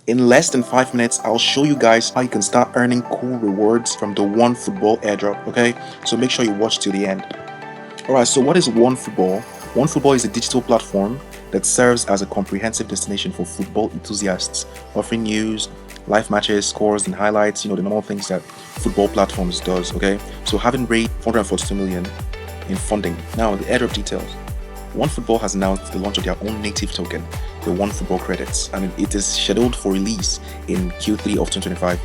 In less than 5 minutes, I'll show you guys how you can start earning cool rewards from the OneFootball airdrop, okay? So make sure you watch till the end. Alright, so what is OneFootball? OneFootball is a digital platform that serves as a comprehensive destination for football enthusiasts, offering news, live matches, scores, and highlights, the normal things that football platforms does, okay? So having raised 442 million in funding. Now, the airdrop details. OneFootball has announced the launch of their own native token, the OneFootball Credits, and it is scheduled for release in Q3 of 2025.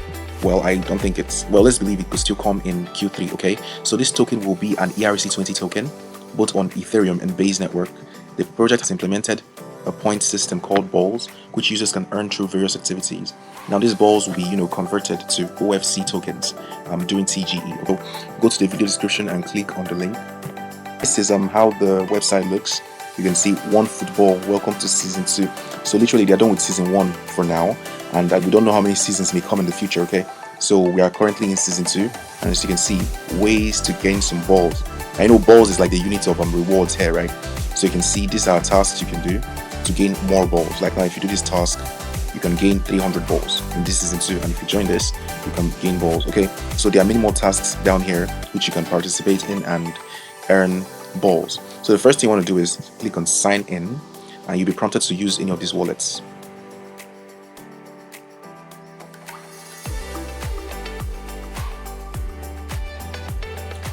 Well, I don't think let's believe it could still come in Q3, okay? So this token will be an ERC20 token, both on Ethereum and Base Network. The project has implemented a point system called balls, which users can earn through various activities. Now these balls will be, converted to OFC tokens during TGE. So go to the video description and click on the link. This is how the website looks. You can see OneFootball, welcome to season 2. So literally they're done with season 1 for now, and we don't know how many seasons may come in the future, okay? So we are currently in season 2, and as you can see, ways to gain some balls. I know balls is like the unit of rewards here, right? So you can see these are tasks you can do to gain more balls. Like now, if you do this task, you can gain 300 balls in this season 2, and if you join this, you can gain balls, okay? So there are many more tasks down here which you can participate in and earn balls. So the first thing you want to do is click on sign in, and you'll be prompted to use any of these wallets.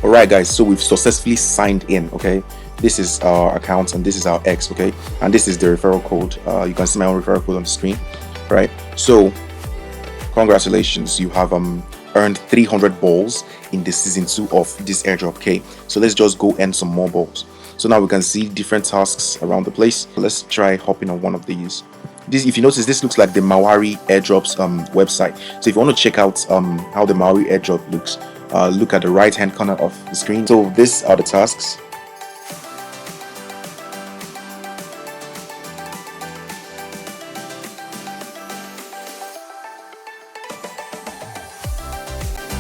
Alright guys, so we've successfully signed in, okay? This is our account and this is our X, okay? And this is the referral code. You can see my own referral code on the screen, right? So congratulations, you have earned 300 balls in the season 2 of this airdrop, okay? So let's just go earn some more balls. So now we can see different tasks around the place. Let's try hopping on one of these. This, if you notice, this looks like the Maori airdrops website. So if you want to check out how the Maori airdrop looks, look at the right hand corner of the screen. So these are the tasks.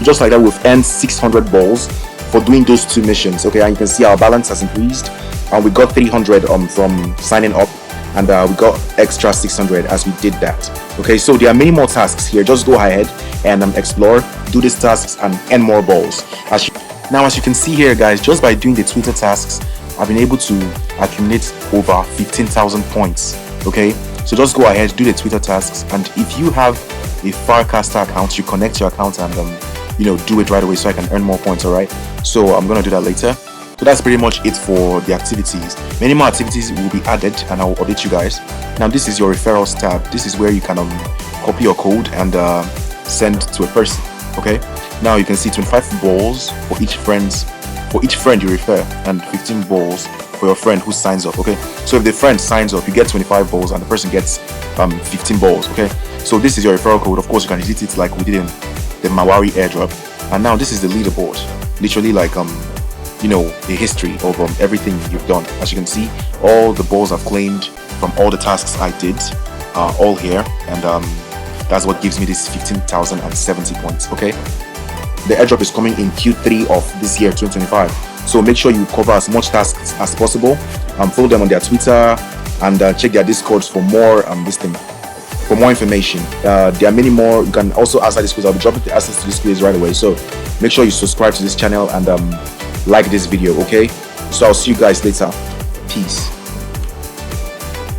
Just like that, we've earned 600 balls for doing those 2 missions, okay? And you can see our balance has increased, and we got 300 from signing up, and we got extra 600 as we did that, okay? So there are many more tasks here. Just go ahead and explore, do these tasks, and earn more balls. As you can see here, guys, just by doing the Twitter tasks, I've been able to accumulate over 15,000 points, okay? So just go ahead, do the Twitter tasks, and if you have a Firecaster account, you connect your account and do it right away so I can earn more points. All right, so I'm gonna do that later. So that's pretty much it for the activities. Many more activities will be added and I'll update you guys. Now this is your referrals tab. This is where you can copy your code and send to a person, okay? Now you can see 25 balls for each friend you refer, and 15 balls for your friend who signs up, okay? So if the friend signs up, you get 25 balls and the person gets 15 balls, okay? So this is your referral code. Of course you can edit it like we did in the Maori airdrop. And now this is the leaderboard, literally like the history of everything you've done. As you can see, all the balls I've claimed from all the tasks I did are all here, and that's what gives me this 15,070 points, okay? The airdrop is coming in Q3 of this year, 2025, so make sure you cover as much tasks as possible. Follow them on their Twitter and check their discords for more for more information. There are many more. You can also answer this quiz. I'll be dropping the answers to this quiz right away, so make sure you subscribe to this channel and like this video, okay? So I'll see you guys later. Peace.